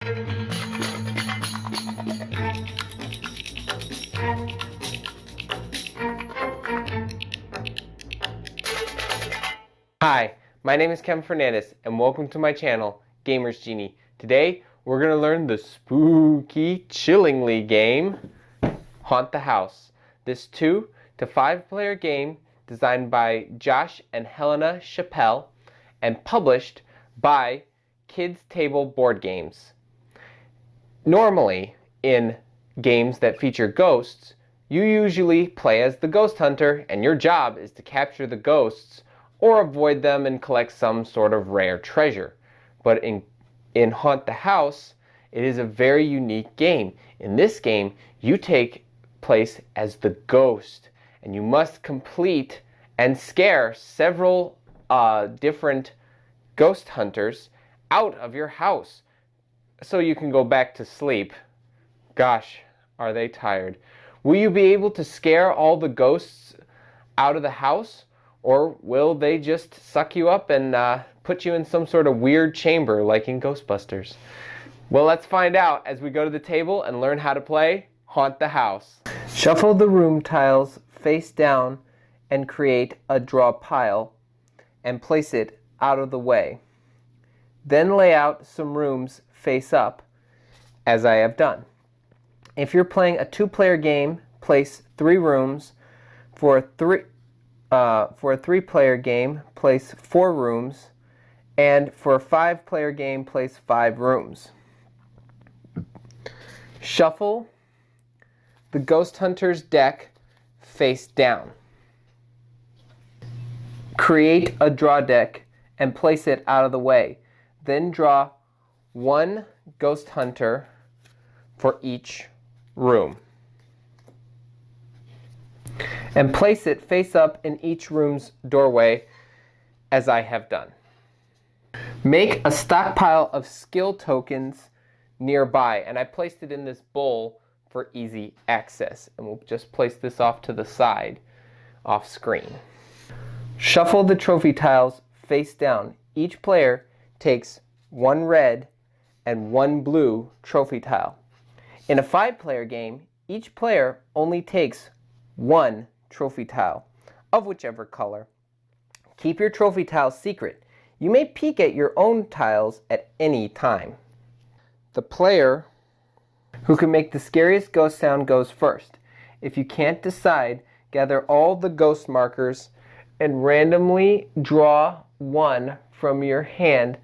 Hi, my name is Kevin Fernandez and welcome to my channel, Gamers Genie. Today we're going to learn the spooky, chillingly game, Haunt the House. This 2 to 5 player game designed by Josh and Helena Chappell and published by Kids Table Board Games. Normally, in games that feature ghosts, you usually play as the ghost hunter and your job is to capture the ghosts or avoid them and collect some sort of rare treasure. But in Haunt the House, it is a very unique game. In this game, you take place as the ghost, and you must complete and scare several different ghost hunters out of your house so you can go back to sleep. Gosh, are they tired. Will you be able to scare all the ghosts out of the house? Or will they just suck you up and put you in some sort of weird chamber like in Ghostbusters? Well, let's find out as we go to the table and learn how to play Haunt the House. Shuffle the room tiles face down and create a draw pile and place it out of the way. Then lay out some rooms face up as I have done. If you're playing a 2-player game, place 3 rooms. For a 3-player game, place 4 rooms, and for a 5-player game, place 5 rooms. Shuffle the Ghost Hunter's deck face down. Create a draw deck and place it out of the way. Then draw 1 Ghost Hunter for each room, and place it face up in each room's doorway as I have done. Make a stockpile of skill tokens nearby, and I placed it in this bowl for easy access, and we'll just place this off to the side off screen. Shuffle the trophy tiles face down. Each player takes 1 red and 1 blue trophy tile. In a 5-player game, each player only takes 1 trophy tile of whichever color. Keep your trophy tiles secret. You may peek at your own tiles at any time. The player who can make the scariest ghost sound goes first. If you can't decide, gather all the ghost markers and randomly draw 1 from your hand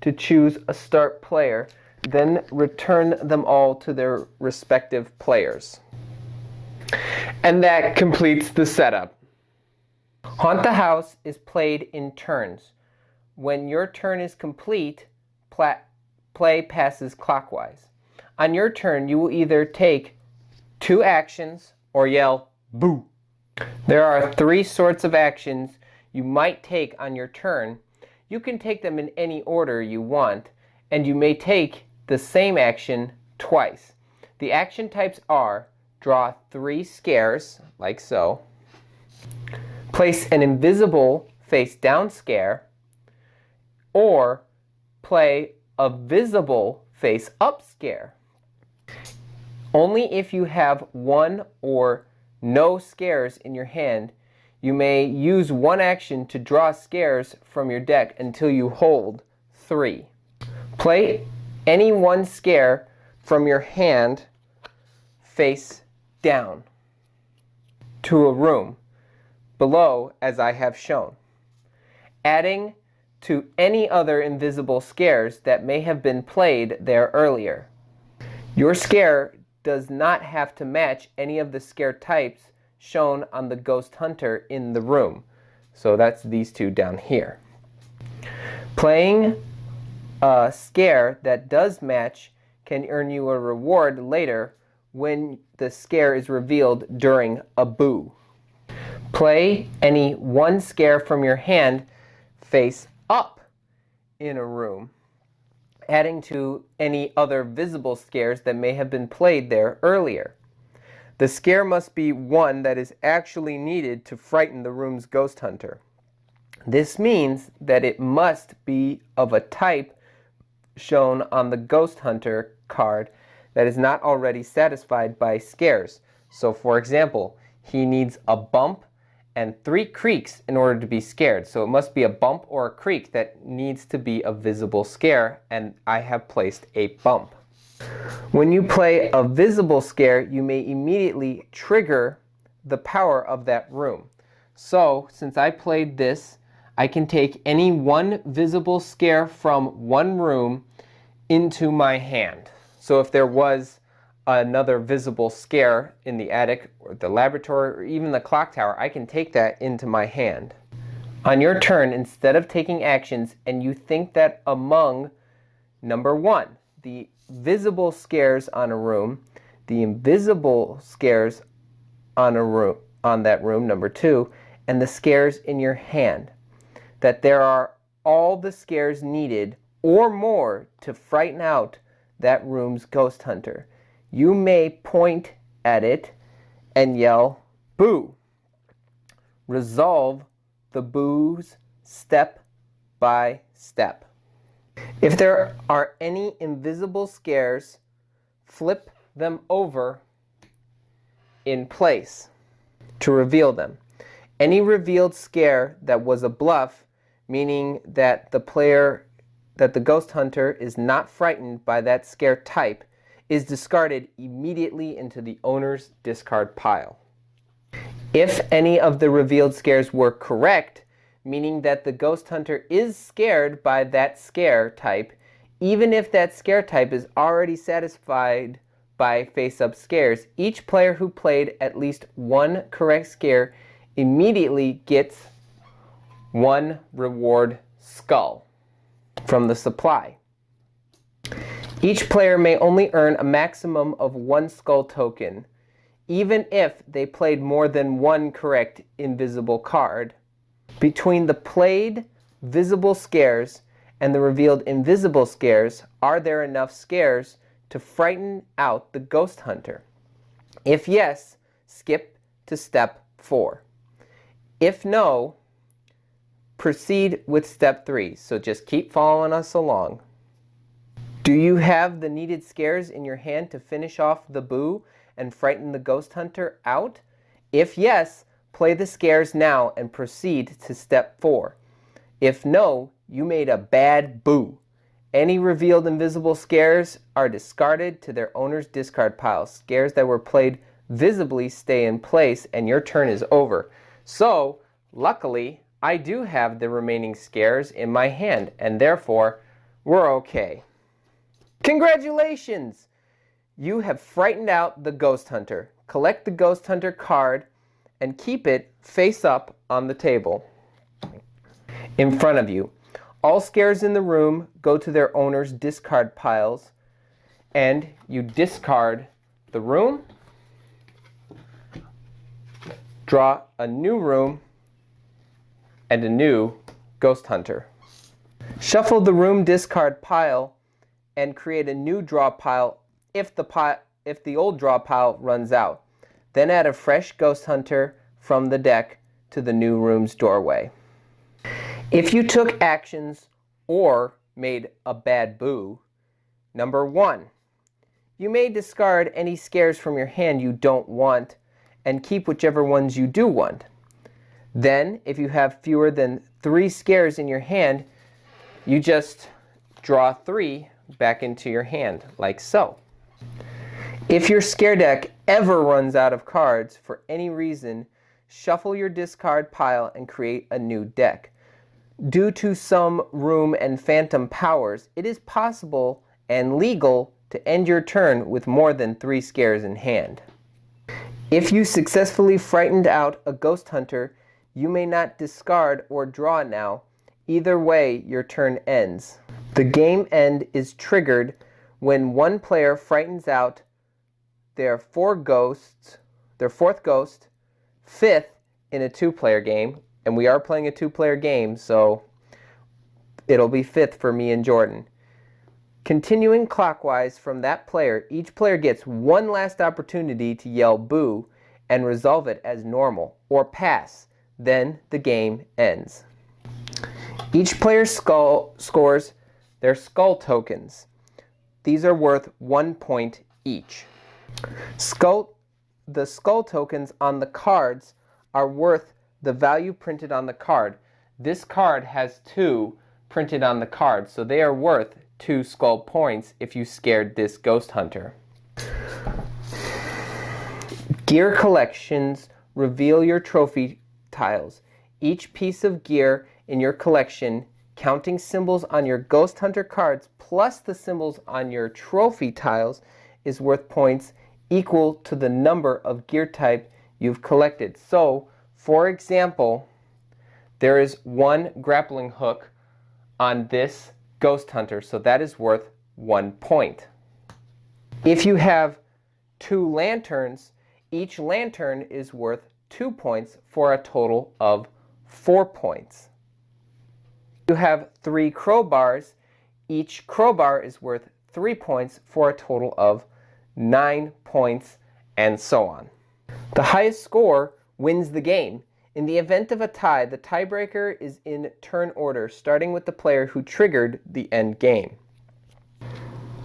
to choose a start player. Then return them all to their respective players. And that completes the setup. Haunt the House is played in turns. When your turn is complete, play passes clockwise. On your turn, you will either take 2 actions or yell, boo. There are 3 sorts of actions you might take on your turn. You can take them in any order you want, and you may take the same action twice. The action types are draw 3 scares, like so, place an invisible face down scare, or play a visible face up scare. Only if you have 1 or no scares in your hand, you may use 1 action to draw scares from your deck until you hold 3. Play any 1 scare from your hand face down to a room below as I have shown, adding to any other invisible scares that may have been played there earlier. Your scare does not have to match any of the scare types shown on the ghost hunter in the room. So that's these 2 down here. Playing a scare that does match can earn you a reward later when the scare is revealed during a boo. Play any 1 scare from your hand face up in a room, adding to any other visible scares that may have been played there earlier. The scare must be one that is actually needed to frighten the room's ghost hunter. This means that it must be of a type shown on the Ghost Hunter card that is not already satisfied by scares. So for example, he needs a bump and 3 creaks in order to be scared. So it must be a bump or a creak that needs to be a visible scare, and I have placed a bump. When you play a visible scare, you may immediately trigger the power of that room. So since I played this, I can take any one visible scare from one room into my hand. So if there was another visible scare in the attic or the laboratory or even the clock tower, I can take that into my hand. On your turn, instead of taking actions and you think that among number 1, the visible scares on a room, the invisible scares on a room, on that room, number 2, and the scares in your hand, that there are all the scares needed or more to frighten out that room's ghost hunter, you may point at it and yell, "Boo!" Resolve the boos step by step. If there are any invisible scares, flip them over in place to reveal them. Any revealed scare that was a bluff, meaning that the ghost hunter is not frightened by that scare type, is discarded immediately into the owner's discard pile. If any of the revealed scares were correct, meaning that the ghost hunter is scared by that scare type, even if that scare type is already satisfied by face-up scares, each player who played at least one correct scare immediately gets 1 reward skull from the supply. Each player may only earn a maximum of 1 skull token, even if they played more than 1 correct invisible card. Between the played visible scares and the revealed invisible scares, are there enough scares to frighten out the ghost hunter? If yes, skip to step 4. If no, proceed with step 3. So just keep following us along. Do you have the needed scares in your hand to finish off the boo and frighten the ghost hunter out? If yes, play the scares now and proceed to step 4. If no, you made a bad boo. Any revealed invisible scares are discarded to their owner's discard pile. Scares that were played visibly stay in place and your turn is over. So, luckily, I do have the remaining scares in my hand and therefore, we're okay. Congratulations! You have frightened out the ghost hunter. Collect the ghost hunter card and keep it face up on the table in front of you. All scares in the room go to their owner's discard piles, and you discard the room, draw a new room, and a new ghost hunter. Shuffle the room discard pile and create a new draw pile if the old draw pile runs out. Then add a fresh ghost hunter from the deck to the new room's doorway. If you took actions or made a bad boo, number 1, you may discard any scares from your hand you don't want and keep whichever ones you do want. Then, if you have fewer than 3 scares in your hand, you just draw 3 back into your hand, like so. If your scare deck ever runs out of cards for any reason, shuffle your discard pile and create a new deck. Due to some room and phantom powers, it is possible and legal to end your turn with more than 3 scares in hand. If you successfully frightened out a ghost hunter, you may not discard or draw now. Either way, your turn ends. The game end is triggered when one player frightens out their 4th ghost, 5th in a 2-player game, and we are playing a 2-player game, so it'll be 5th for me and Jordan. Continuing clockwise from that player, each player gets one last opportunity to yell boo and resolve it as normal or pass. Then the game ends. Each player scores They're skull tokens. These are worth 1 point each. The skull tokens on the cards are worth the value printed on the card. This card has 2 printed on the card, so they are worth 2 skull points if you scared this ghost hunter. Gear collections reveal your trophy tiles. Each piece of gear in your collection, counting symbols on your ghost hunter cards plus the symbols on your trophy tiles, is worth points equal to the number of gear type you've collected. So, for example, there is 1 grappling hook on this ghost hunter, so that is worth 1 point. If you have 2 lanterns, each lantern is worth 2 points for a total of 4 points. You have 3 crowbars, each crowbar is worth 3 points for a total of 9 points, and so on. The highest score wins the game. In the event of a tie, the tiebreaker is in turn order, starting with the player who triggered the end game.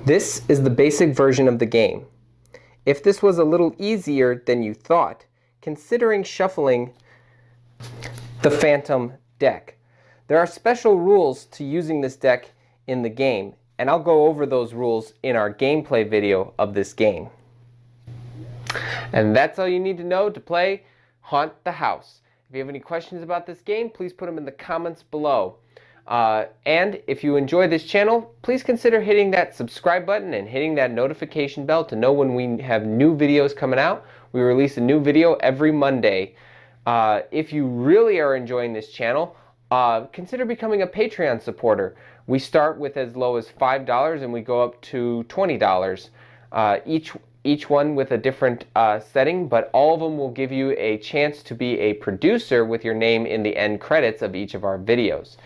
This is the basic version of the game. If this was a little easier than you thought, considering shuffling the Phantom deck. There are special rules to using this deck in the game, and I'll go over those rules in our gameplay video of this game. And that's all you need to know to play Haunt the House. If you have any questions about this game, please put them in the comments below. And if you enjoy this channel, please consider hitting that subscribe button and hitting that notification bell to know when we have new videos coming out. We release a new video every Monday. If you really are enjoying this channel, consider becoming a Patreon supporter. We start with as low as $5 and we go up to $20. Each one with a different setting, but all of them will give you a chance to be a producer with your name in the end credits of each of our videos.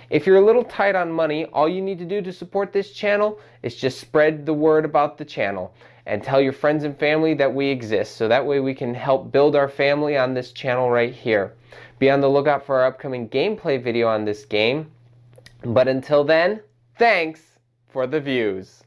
If you're a little tight on money, all you need to do to support this channel is just spread the word about the channel and tell your friends and family that we exist, so that way we can help build our family on this channel right here. Be on the lookout for our upcoming gameplay video on this game. But until then, thanks for the views.